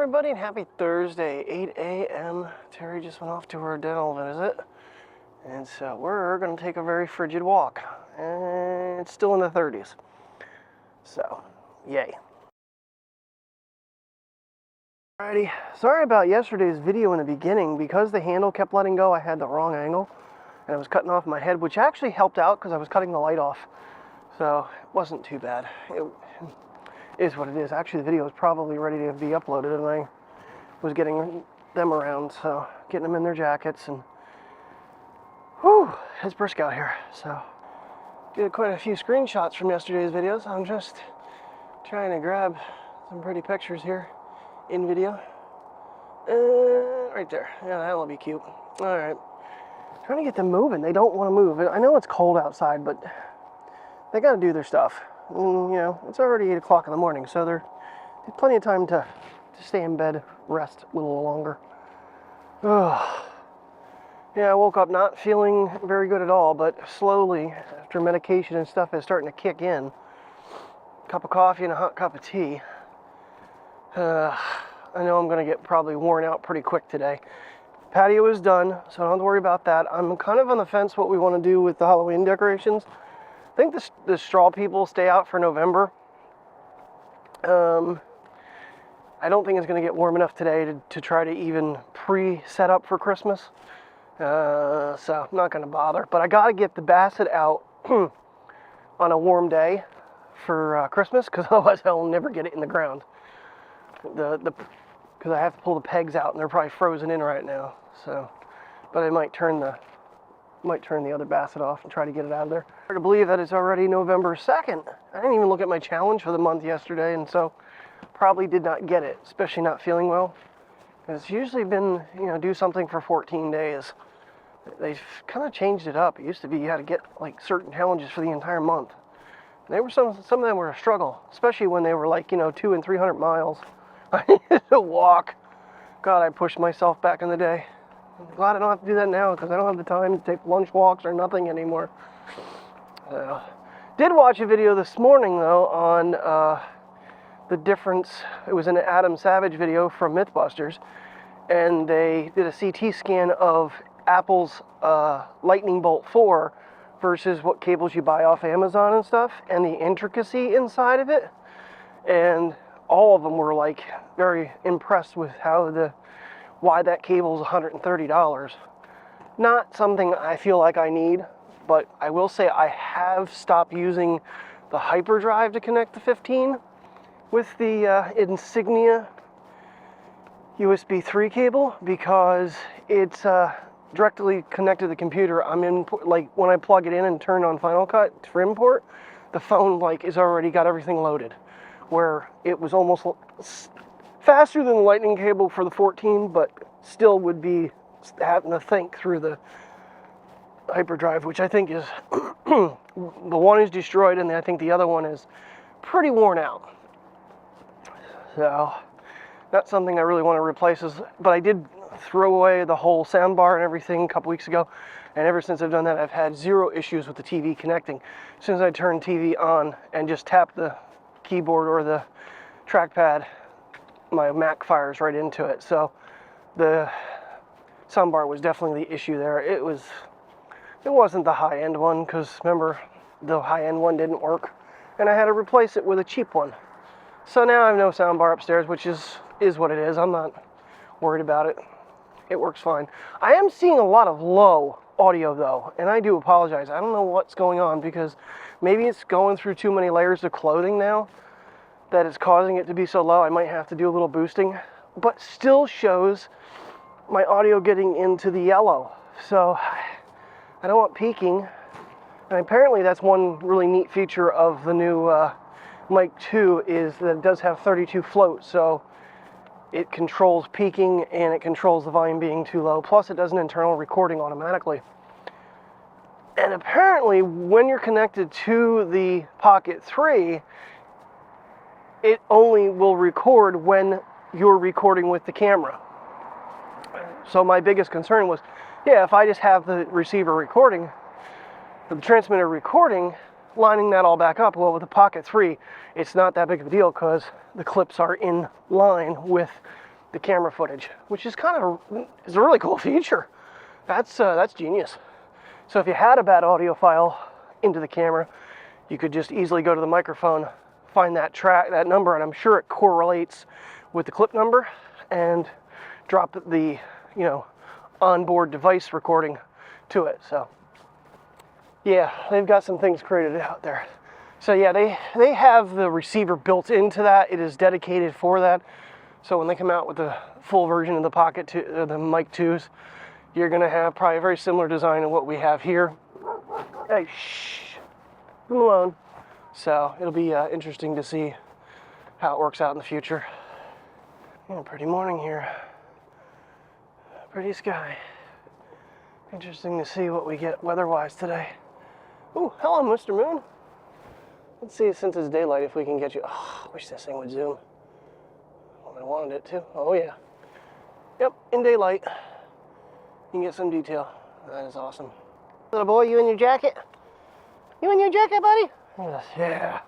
everybody, and happy Thursday, 8 a.m. Terry just went off to her dental visit, and so we're going to take a very frigid walk, and it's still in the 30s, so yay. Alrighty, sorry about yesterday's video in the beginning. Because the handle kept letting go, I had the wrong angle, and I was cutting off my head, which actually helped out because I was cutting the light off, so it wasn't too bad. It is what it is. Actually, the video is probably ready to be uploaded, and I was getting them around, so getting them in their jackets, and whew, it's brisk out here. So did quite a few screenshots from yesterday's videos. I'm just trying to grab some pretty pictures here in video. Right there. Yeah, that'll be cute. All right. Trying to get them moving. They don't want to move. I know it's cold outside, but they got to do their stuff. And, you know, it's already 8 o'clock in the morning, so there's plenty of time to stay in bed, rest a little longer. Ugh. Yeah, I woke up not feeling very good at all, but slowly, after medication and stuff is starting to kick in, a cup of coffee and a hot cup of tea, I know I'm going to get probably worn out pretty quick today. Patio is done, so I don't have to worry about that. I'm kind of on the fence what we want to do with the Halloween decorations. I think the straw people stay out for November. I don't think it's going to get warm enough today to try to even pre-set up for Christmas. So I'm not going to bother. But I got to get the basset out on a warm day for Christmas, because otherwise I'll never get it in the ground. Because I have to pull the pegs out, and they're probably frozen in right now. So, but I might turn the other basset off and try to get it out of there. Hard to believe that it's already November 2nd. I didn't even look at my challenge for the month yesterday, and so probably did not get it, especially not feeling well. It's usually been, you know, do something for 14 days. They've kind of changed it up. It used to be you had to get like certain challenges for the entire month. They were some of them were a struggle, especially when they were like, you know, 200 and 300 miles. I needed to walk. God, I pushed myself back in the day. I'm glad I don't have to do that now, because I don't have the time to take lunch walks or nothing anymore. Did watch a video this morning, though, on the difference. It was an Adam Savage video from Mythbusters, and they did a CT scan of Apple's Lightning Bolt 4 versus what cables you buy off Amazon and stuff, and the intricacy inside of it. And all of them were like very impressed with why that cable is $130. Not something I feel like I need, but I will say I have stopped using the hyperdrive to connect the 15 with the Insignia USB 3 cable, because it's directly connected to the computer. I'm in, like, when I plug it in and turn on Final Cut for import, the phone like is already got everything loaded, where it was almost faster than the lightning cable for the 14, but still would be having to think through the hyperdrive, which I think is the one is destroyed, and I think the other one is pretty worn out. So that's something I really want to replace. But I did throw away the whole sound bar and everything a couple weeks ago, and ever since I've done that, I've had zero issues with the TV connecting. As soon as I turn TV on and just tap the keyboard or the trackpad, my Mac fires right into it. So the soundbar was definitely the issue there. It wasn't the high-end one, because remember, the high-end one didn't work, and I had to replace it with a cheap one. So now I have no soundbar upstairs, which is what it is. I'm not worried about it. It works fine. I am seeing a lot of low audio though, and I do apologize. I don't know what's going on, because maybe it's going through too many layers of clothing now that is causing it to be so low. I might have to do a little boosting, but still shows my audio getting into the yellow. So I don't want peaking. And apparently that's one really neat feature of the new Mic 2, is that it does have 32 floats. So it controls peaking, and it controls the volume being too low. Plus it does an internal recording automatically. And apparently when you're connected to the Pocket 3, it only will record when you're recording with the camera. So my biggest concern was, yeah, if I just have the receiver recording, the transmitter recording, lining that all back up. Well, with the Pocket 3, it's not that big of a deal, because the clips are in line with the camera footage, which is is a really cool feature. That's genius. So if you had a bad audio file into the camera, you could just easily go to the microphone, find that number, and I'm sure it correlates with the clip number, and drop the onboard device recording to it. So yeah, they've got some things created out there. So yeah, they have the receiver built into that. It is dedicated for that. So when they come out with the full version of the Pocket 2, the Mic 2s, you're gonna have probably a very similar design to what we have here. Hey, shh, leave them alone. So it'll be interesting to see how it works out in the future. Yeah, pretty morning here. Pretty sky. Interesting to see what we get weather-wise today. Ooh, hello, Mr. Moon. Let's see, since it's daylight, if we can get you. Oh, I wish this thing would zoom. Well, I wanted it to. Oh, yeah. Yep, in daylight. You can get some detail. That is awesome. Little boy, you in your jacket? You in your jacket, buddy? Yeah.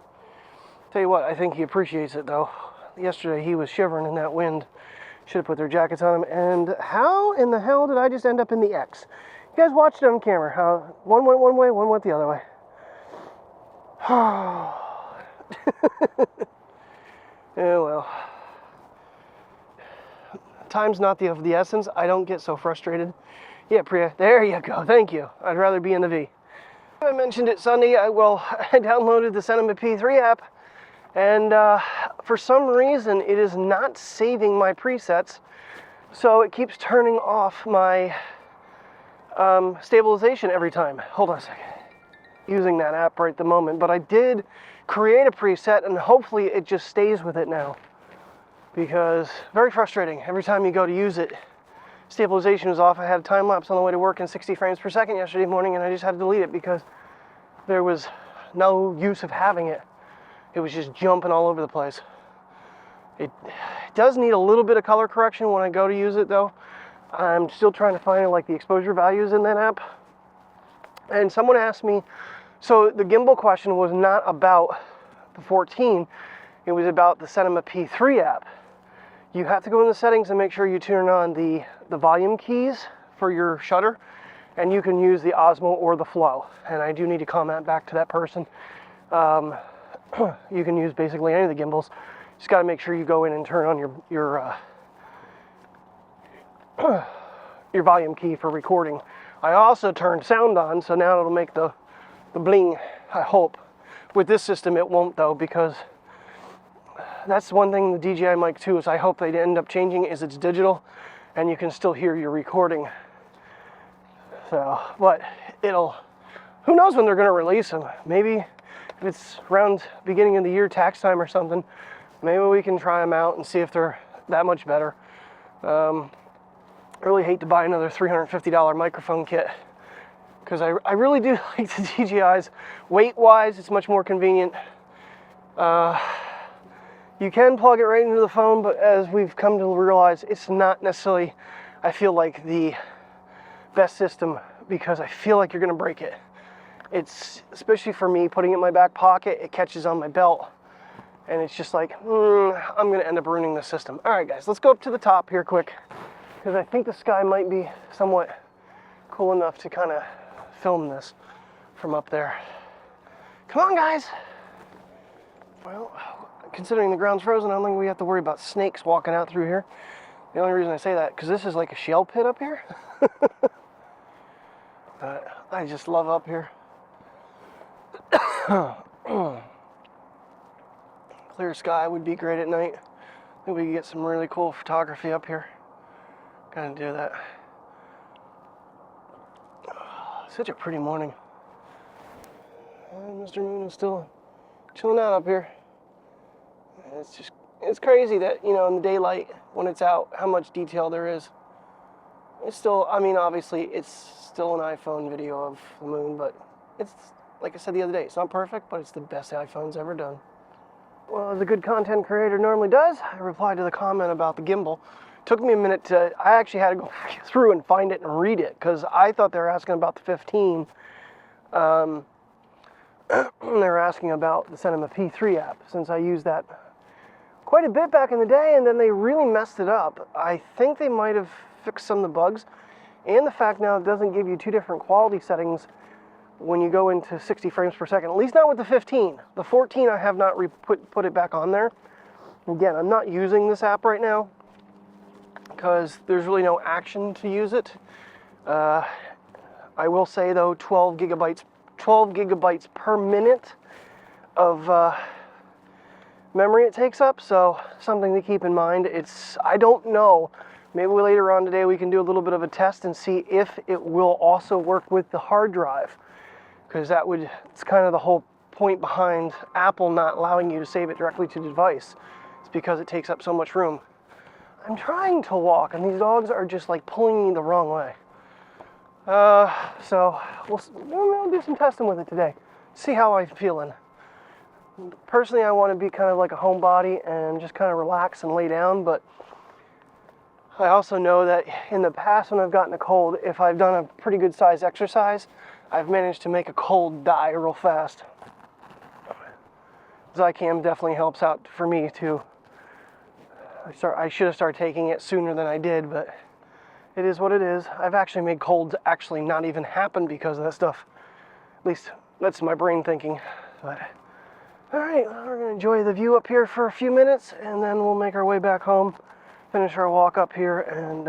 Tell you what, I think he appreciates it, though. Yesterday, he was shivering in that wind. Should have put their jackets on him. And how in the hell did I just end up in the X? You guys watched it on camera. How one went one way, one went the other way. Oh. Yeah, well. Time's not of the essence. I don't get so frustrated. Yeah, Priya, there you go. Thank you. I'd rather be in the V. I mentioned it Sunday. I downloaded the Cinema P3 app, and for some reason it is not saving my presets, so it keeps turning off my stabilization every time. Hold on a second. Using that app right at the moment, but I did create a preset, and hopefully it just stays with it now, because very frustrating. Every time you go to use it, stabilization was off. I had a time lapse on the way to work in 60 frames per second yesterday morning, and I just had to delete it because there was no use of having it. It was just jumping all over the place. It does need a little bit of color correction when I go to use it, though. I'm still trying to find like the exposure values in that app. And someone asked me, so the gimbal question was not about the 14, it was about the Cinema P3 app. You have to go in the settings and make sure you turn on the volume keys for your shutter, and you can use the Osmo or the Flow. And I do need to comment back to that person. You can use basically any of the gimbals. Just got to make sure you go in and turn on your volume key for recording. I also turned sound on, so now it'll make the bling, I hope. With this system it won't, though, because that's one thing the DJI Mic 2 is I hope they end up changing, is it's digital and you can still hear your recording. So, but who knows when they're going to release them. Maybe if it's around beginning of the year, tax time or something, maybe we can try them out and see if they're that much better. I really hate to buy another $350 microphone kit, because I really do like the DJI's. Weight-wise, it's much more convenient. You can plug it right into the phone, but as we've come to realize, it's not necessarily, I feel like, the best system, because I feel like you're going to break it. It's, especially for me, putting it in my back pocket, it catches on my belt, and it's just like, I'm going to end up ruining the system. All right, guys, let's go up to the top here quick, because I think the sky might be somewhat cool enough to kind of film this from up there. Come on, guys. Well, considering the ground's frozen, I don't think we have to worry about snakes walking out through here. The only reason I say that, because this is like a shell pit up here. I just love up here. Clear sky would be great at night. I think we could get some really cool photography up here. Gotta do that. Such a pretty morning. And Mr. Moon is still chilling out up here. It's crazy that, you know, in the daylight, when it's out, how much detail there is. It's still, I mean, obviously, it's still an iPhone video of the moon, but it's, like I said the other day, it's not perfect, but it's the best iPhone's ever done. Well, as a good content creator normally does, I replied to the comment about the gimbal. Took me a minute to, I actually had to go back through and find it and read it, because I thought they were asking about the 15. They were asking about the Cinema P3 app, since I use that quite a bit back in the day, and then they really messed it up. I think they might have fixed some of the bugs, and the fact now it doesn't give you two different quality settings when you go into 60 frames per second, at least not with the 15. The 14, I have not put it back on there. Again, I'm not using this app right now because there's really no action to use it. I will say though, 12 gigabytes per minute of memory it takes up, so something to keep in mind. I don't know, maybe later on today we can do a little bit of a test and see if it will also work with the hard drive, because it's kind of the whole point behind Apple not allowing you to save it directly to the device. It's because it takes up so much room. I'm trying to walk and these dogs are just like pulling me the wrong way. So we'll do some testing with it today. See how I'm feeling. Personally, I want to be kind of like a homebody and just kind of relax and lay down, but I also know that in the past when I've gotten a cold, if I've done a pretty good size exercise, I've managed to make a cold die real fast. ShiftCam definitely helps out for me too. I should have started taking it sooner than I did, but it is what it is. I've actually made colds actually not even happen because of that stuff. At least that's my brain thinking. But all right, well, we're gonna enjoy the view up here for a few minutes, and then we'll make our way back home, finish our walk up here, and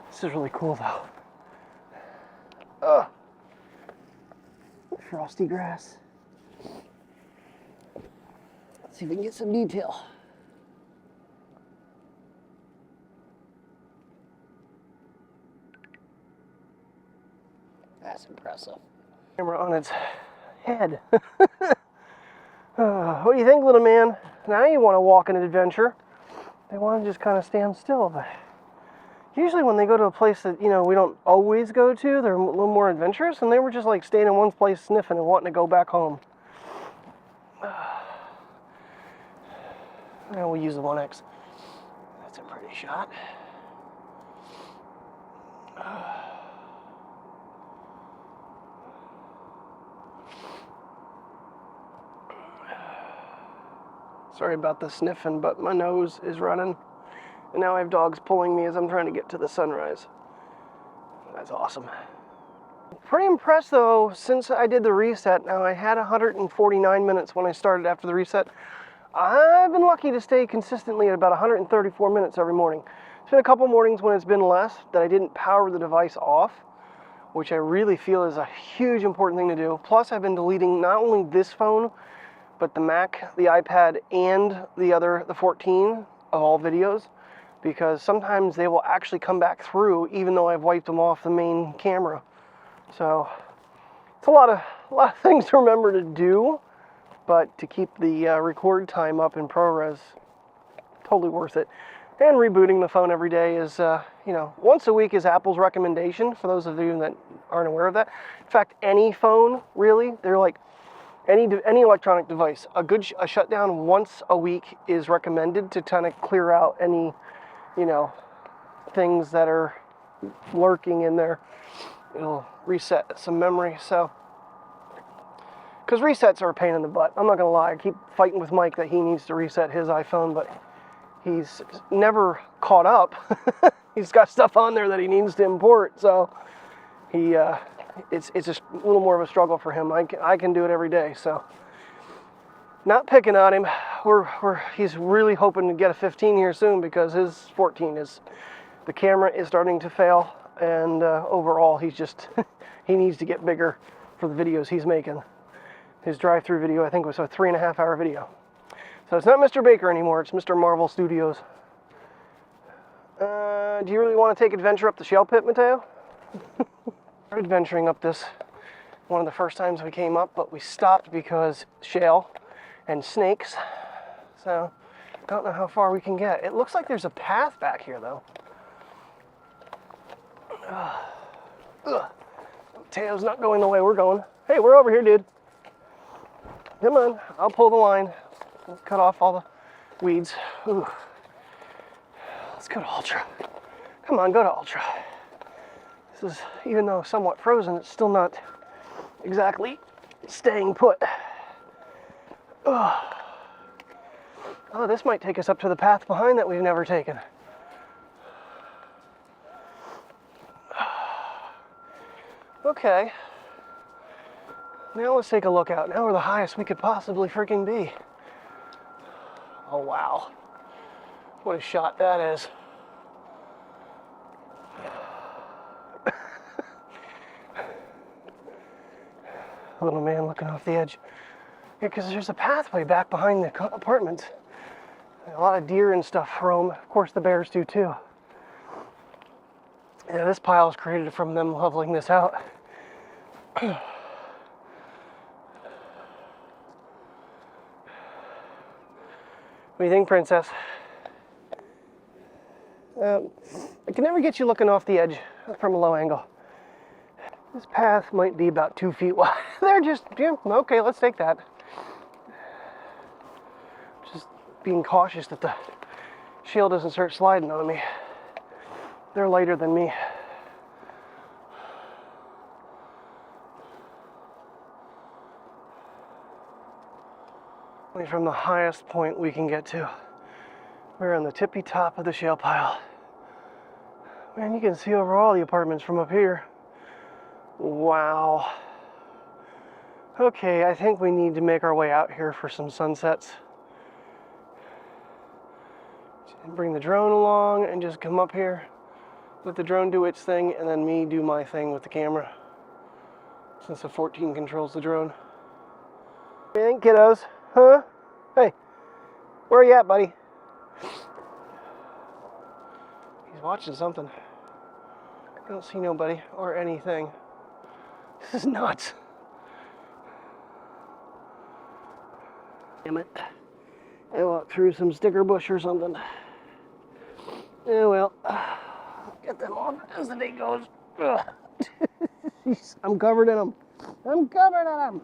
this is really cool though. Frosty grass. Let's see if we can get some detail. That's impressive. Camera on its head. What do you think, little man? Now you want to walk an adventure. They want to just kind of stand still, but usually when they go to a place that, we don't always go to, they're a little more adventurous, and they were just like staying in one place sniffing and wanting to go back home. Now we'll use the 1X. That's a pretty shot. Sorry about the sniffing, but my nose is running. And now I have dogs pulling me as I'm trying to get to the sunrise. That's awesome. Pretty impressed though, since I did the reset. Now I had 149 minutes when I started after the reset. I've been lucky to stay consistently at about 134 minutes every morning. There's been a couple mornings when it's been less that I didn't power the device off, which I really feel is a huge important thing to do. Plus I've been deleting not only this phone, but the Mac, the iPad, and the 14 of all videos, because sometimes they will actually come back through even though I've wiped them off the main camera. So it's a lot of things to remember to do, but to keep the record time up in ProRes, totally worth it. And rebooting the phone every day is, once a week is Apple's recommendation for those of you that aren't aware of that. In fact, any phone, really, they're like, any electronic device, a shutdown once a week is recommended to kind of clear out any, things that are lurking in there. It'll reset some memory, so. Because resets are a pain in the butt. I'm not gonna lie, I keep fighting with Mike that he needs to reset his iPhone, but he's never caught up. He's got stuff on there that he needs to import, so it's just a little more of a struggle for him. I can do it every day, so. Not picking on him. He's really hoping to get a 15 here soon because his 14 the camera is starting to fail, and overall he needs to get bigger for the videos he's making. His drive-through video, I think, was a 3.5-hour video. So it's not Mr. Baker anymore, it's Mr. Marvel Studios. Do you really want to take adventure up the shell pit, Mateo? Adventuring up this one of the first times we came up, but we stopped because shale and snakes. So don't know how far we can get. It looks like there's a path back here though. Mateo's not going the way we're going. Hey, we're over here, dude. Come on, I'll pull the line. Let's cut off all the weeds. Ooh. Let's go to Ultra. Come on, go to Ultra. This is, even though somewhat frozen, it's still not exactly staying put. Ugh. Oh, this might take us up to the path behind that we've never taken. Okay. Now let's take a look out. Now we're the highest we could possibly freaking be. Oh, wow. What a shot that is. Little man looking off the edge. Yeah, because there's a pathway back behind the apartments. A lot of deer and stuff roam. Of course, the bears do too. Yeah, this pile is created from them leveling this out. What do you think, Princess? I can never get you looking off the edge from a low angle. This path might be about 2 feet wide. They're just, yeah, okay, let's take that. Just being cautious that the shield doesn't start sliding on me. They're lighter than me. Only from the highest point we can get to. We're on the tippy top of the shale pile. Man, you can see over all the apartments from up here. Wow. Okay, I think we need to make our way out here for some sunsets. Bring the drone along and just come up here. Let the drone do its thing and then me do my thing with the camera. Since the 14 controls the drone. What do you think, kiddos? Huh? Hey, where are you at, buddy? He's watching something. I don't see nobody or anything. This is nuts. Damn it. I walked through some sticker bush or something. Oh well. Get them off as the day goes. I'm covered in them. I'm covered in them.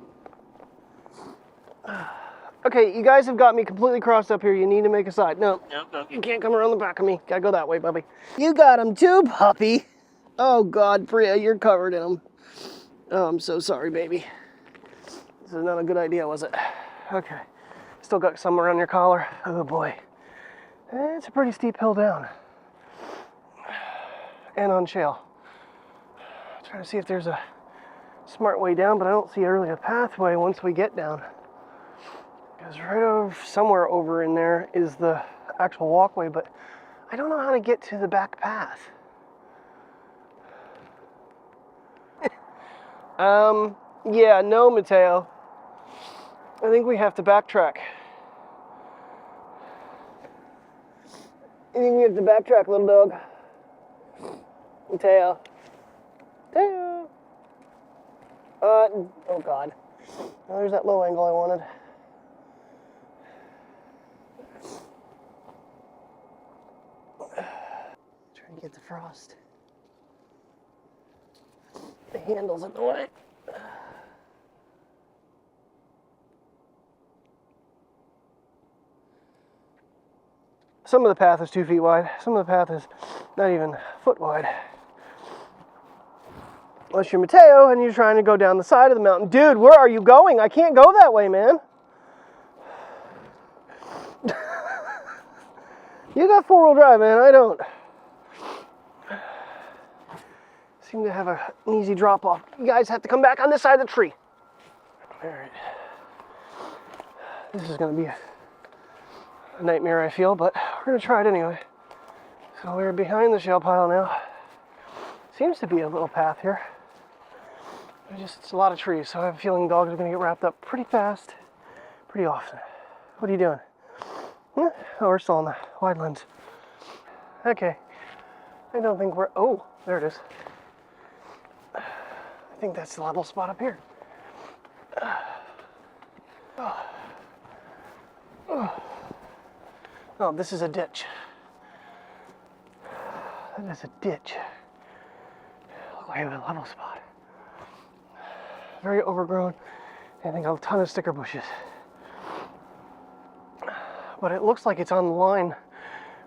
Okay, you guys have got me completely crossed up here. You need to make a side. No, you can't come around the back of me. Gotta go that way, Bubby. You got him too, puppy. Oh God, Priya, you're covered in them. Oh, I'm so sorry, baby. This is not a good idea, was it? Okay. Still got some around your collar. Oh boy. It's a pretty steep hill down. And on shale. Trying to see if there's a smart way down, but I don't see really a pathway once we get down. Because right over somewhere over in there is the actual walkway, but I don't know how to get to the back path. Yeah, no, Mateo. I think we have to backtrack. I think we have to backtrack, little dog. Mateo. Mateo. Oh God. Oh, there's that low angle I wanted. Trying to get the frost. The handle's in the way. Some of the path is 2 feet wide. Some of the path is not even a foot wide. Unless you're Mateo and you're trying to go down the side of the mountain. Dude, where are you going? I can't go that way, man. You got four-wheel drive, man. I don't. Seem to have an easy drop off. You guys have to come back on this side of the tree. All right. This is going to be a nightmare, I feel, but we're going to try it anyway. So we're behind the shale pile now. Seems to be a little path here. It's a lot of trees, so I have a feeling dogs are going to get wrapped up pretty fast, pretty often. What are you doing? Oh, we're still on the wide lens. Okay. I don't think we're... Oh, there it is. I think that's the level spot up here. Oh, this is a ditch. That is a ditch. Look, I have a level spot. Very overgrown. I think a ton of sticker bushes. But it looks like it's on the line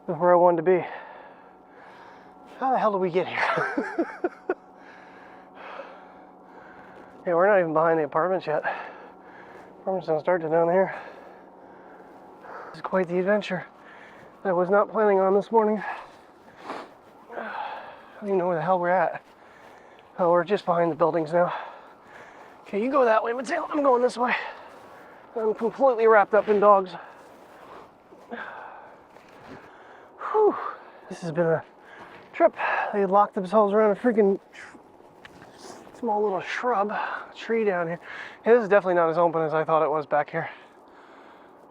with where I wanted to be. How the hell did we get here? Yeah, we're not even behind the apartments yet. Apartments don't start to down here. This is quite the adventure that I was not planning on this morning. I don't even know where the hell we're at. Oh, we're just behind the buildings now. Okay, you go that way, Mateo. I'm going this way. I'm completely wrapped up in dogs. Whew. This has been a trip. They locked themselves around a freaking small little shrub tree down here. Yeah, this is definitely not as open as I thought it was back here.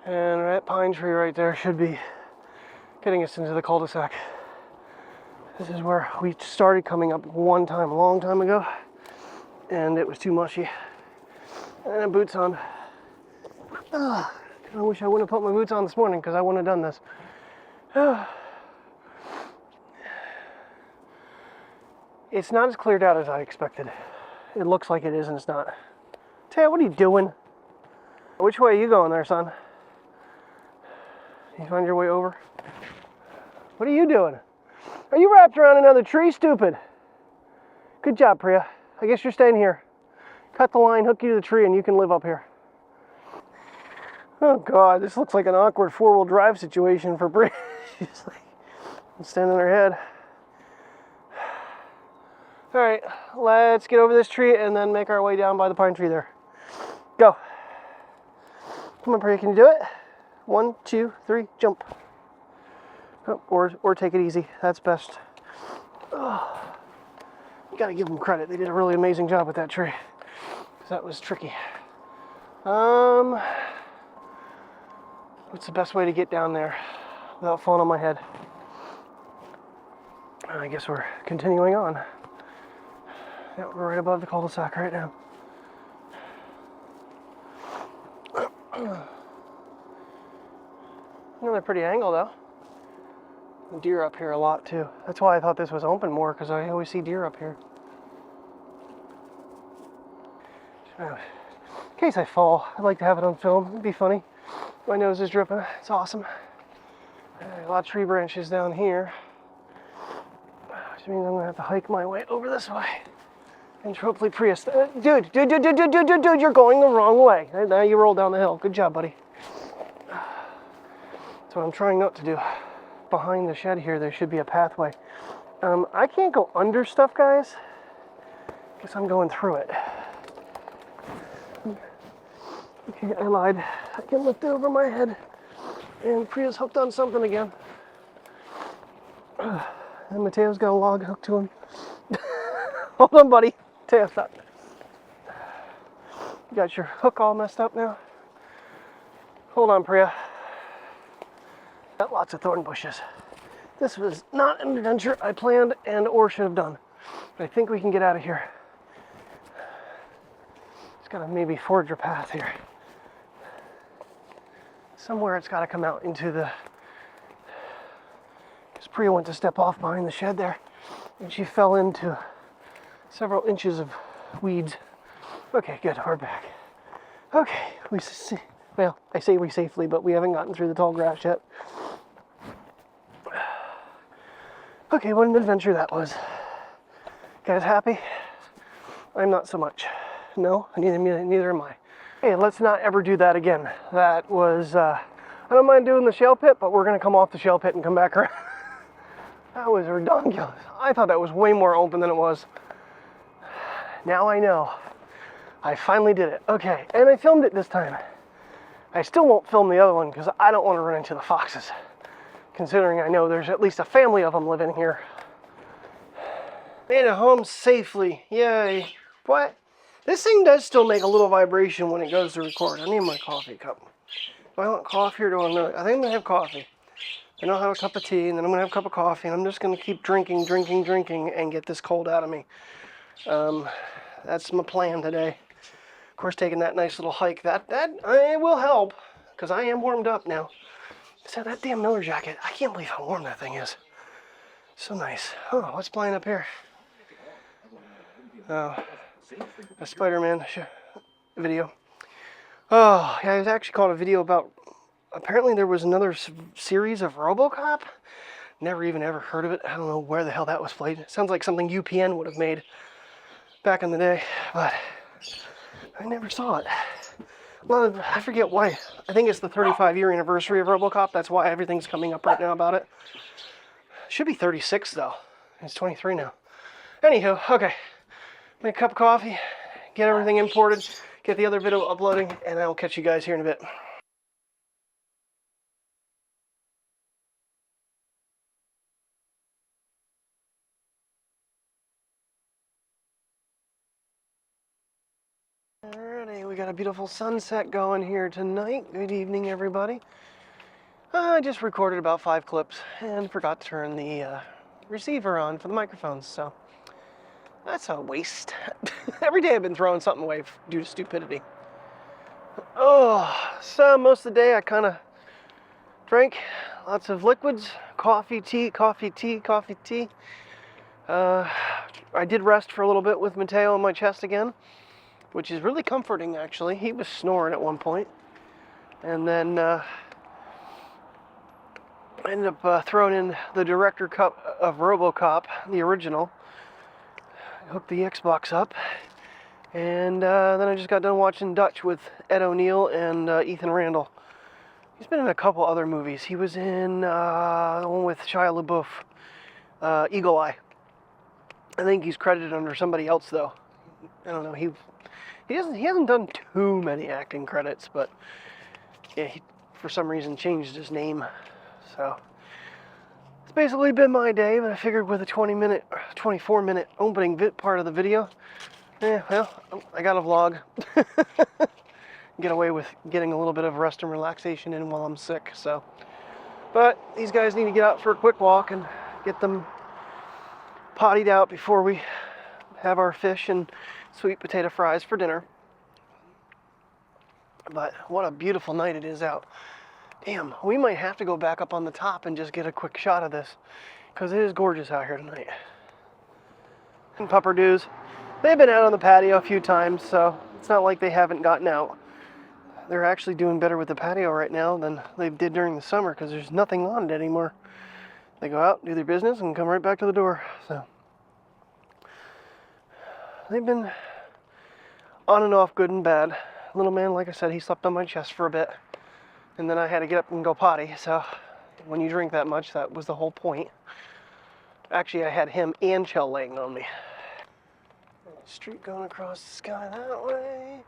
And that pine tree right there should be getting us into the cul-de-sac. This is where we started coming up one time, a long time ago, and it was too mushy. And I have boots on. I wish I wouldn't have put my boots on this morning because I wouldn't have done this. It's not as cleared out as I expected. It looks like it is and it's not. Ted, what are you doing? Which way are you going there, son? You find your way over? What are you doing? Are you wrapped around another tree, stupid? Good job, Priya. I guess you're staying here. Cut the line, hook you to the tree, and you can live up here. Oh God, this looks like an awkward four-wheel drive situation for Priya. She's like standing on her head. All right, let's get over this tree and then make our way down by the pine tree there. Go. Come on, Priya, can you do it? 1, 2, 3, jump. Oh, or take it easy. That's best. Oh, you gotta give them credit. They did a really amazing job with that tree. That was tricky. What's the best way to get down there without falling on my head? I guess we're continuing on. Yeah, we're right above the cul-de-sac right now. Another pretty angle though. Deer up here a lot too. That's why I thought this was open more, because I always see deer up here. In case I fall, I'd like to have it on film. It'd be funny. My nose is dripping. It's awesome. A lot of tree branches down here, which means I'm gonna have to hike my way over this way. And hopefully Priya, dude, you're going the wrong way. Now you roll down the hill. Good job, buddy. That's what I'm trying not to do. Behind the shed here, there should be a pathway. I can't go under stuff, guys. Guess I'm going through it. Okay, I lied. I can lift it over my head. And Priya's hooked on something again. And Mateo's got a log hooked to him. Hold on, buddy. Mateo, stop. You got your hook all messed up now. Hold on, Priya. Got lots of thorn bushes. This was not an adventure I planned and or should have done. But I think we can get out of here. Just gotta maybe forge a path here. Somewhere it's gotta come out into the... Because Priya went to step off behind the shed there, and she fell into several inches of weeds. Okay, good, we're back. Okay, well, I say we safely, but we haven't gotten through the tall grass yet. Okay, what an adventure that was. Guys happy? I'm not so much. No, neither am I. Hey, let's not ever do that again. That was, I don't mind doing the shell pit, but we're gonna come off the shell pit and come back around. That was ridiculous. I thought that was way more open than it was. Now I know. I finally did it. Okay, and I filmed it this time. I still won't film the other one because I don't want to run into the foxes, considering I know there's at least a family of them living here. Made it home safely. Yay. What? This thing does still make a little vibration when it goes to record. I need my coffee cup. Do I want coffee or do I want milk? I think I'm going to have coffee. Then I'll have a cup of tea, and then I'm going to have a cup of coffee, and I'm just going to keep drinking, and get this cold out of me. That's my plan today. Of course, taking that nice little hike, that will help, because I am warmed up now. So that damn Miller jacket, I can't believe how warm that thing is. So nice. Oh, what's playing up here? Oh, a Spider-Man video. Oh, yeah, I actually caught a video about, apparently there was another series of RoboCop. Never even ever heard of it. I don't know where the hell that was played. It sounds like something UPN would have made back in the day, but I never saw it. Well, I forget why. I think it's the 35-year anniversary of RoboCop. That's why everything's coming up right now about it. Should be 36 though. It's 23 now. Anywho, okay. Make a cup of coffee, get everything imported, get the other video uploading, and I'll catch you guys here in a bit. Alrighty, we got a beautiful sunset going here tonight. Good evening, everybody. I just recorded about 5 clips and forgot to turn the receiver on for the microphones, so that's a waste. Every day I've been throwing something away due to stupidity. Oh, so most of the day I kind of drank lots of liquids, coffee, tea, coffee, tea, coffee, tea. I did rest for a little bit with Mateo on my chest again, which is really comforting actually. He was snoring at one point. And then I ended up throwing in the director cup of RoboCop, the original. I hooked the Xbox up. And then I just got done watching Dutch with Ed O'Neill and Ethan Randall. He's been in a couple other movies. He was in the one with Shia LaBeouf, Eagle Eye. I think he's credited under somebody else though. I don't know. He hasn't done too many acting credits, but yeah, he for some reason changed his name. So it's basically been my day. But I figured with a 24-minute opening part of the video, well, I got a vlog. Get away with getting a little bit of rest and relaxation in while I'm sick. So, but these guys need to get out for a quick walk and get them pottied out before we have our fish and sweet potato fries for dinner. But what a beautiful night it is out. Damn, we might have to go back up on the top and just get a quick shot of this, because it is gorgeous out here tonight. And pupperdoos, they've been out on the patio a few times, so it's not like they haven't gotten out. They're actually doing better with the patio right now than they did during the summer, because there's nothing on it anymore. They go out, do their business, and come right back to the door. So they've been on and off, good and bad. Little man, like I said, he slept on my chest for a bit, and then I had to get up and go potty. So when you drink that much, that was the whole point. Actually, I had him and Chell laying on me. Street going across the sky that way.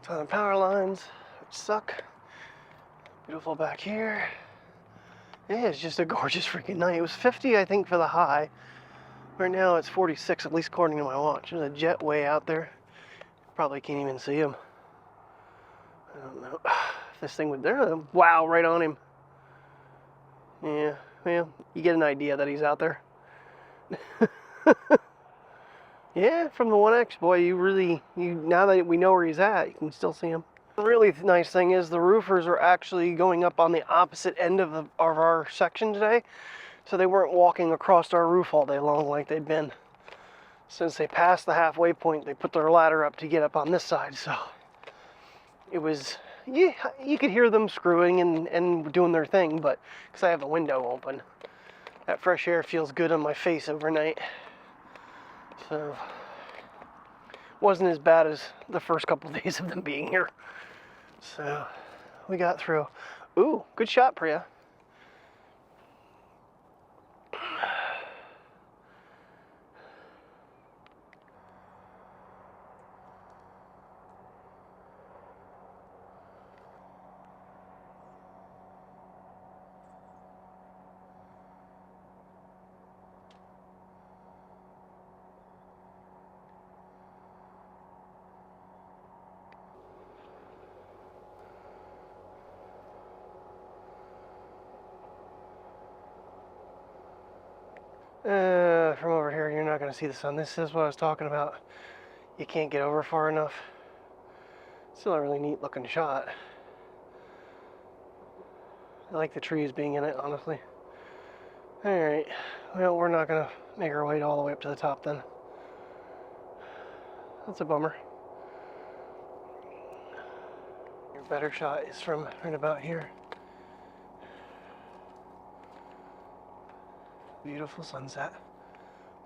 Ton of power lines, which suck. Beautiful back here. Yeah, it's just a gorgeous freaking night. It was 50, I think, for the high. Right now it's 46, at least according to my watch. There's a jet way out there. Probably can't even see him. I don't know. This thing would there. Wow, right on him. Yeah, well, you get an idea that he's out there. Yeah, from the 1X, boy, now that we know where he's at, you can still see him. The really nice thing is the roofers are actually going up on the opposite end of our section today, so they weren't walking across our roof all day long like they'd been. Since they passed the halfway point, they put their ladder up to get up on this side, so it was, yeah, you could hear them screwing and doing their thing, but because I have the window open, that fresh air feels good on my face overnight. So wasn't as bad as the first couple of days of them being here. So we got through. Ooh, good shot, Priya. From over here, you're not going to see the sun. This is what I was talking about. You can't get over far enough. Still a really neat looking shot. I like the trees being in it, honestly. Alright, well, we're not going to make our way all the way up to the top then. That's a bummer. Your better shot is from right about here. Beautiful sunset.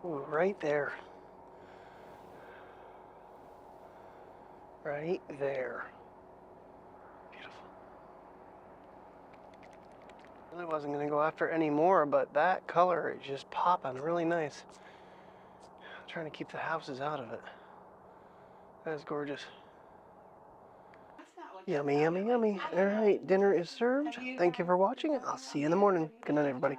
Ooh, right there. Right there. Really wasn't going to go after any more, but that color is just popping really nice. I'm trying to keep the houses out of it. That is gorgeous. Yummy, yummy, yummy. All right, dinner is served. Thank you for watching. I'll see you in the morning. Good night, everybody.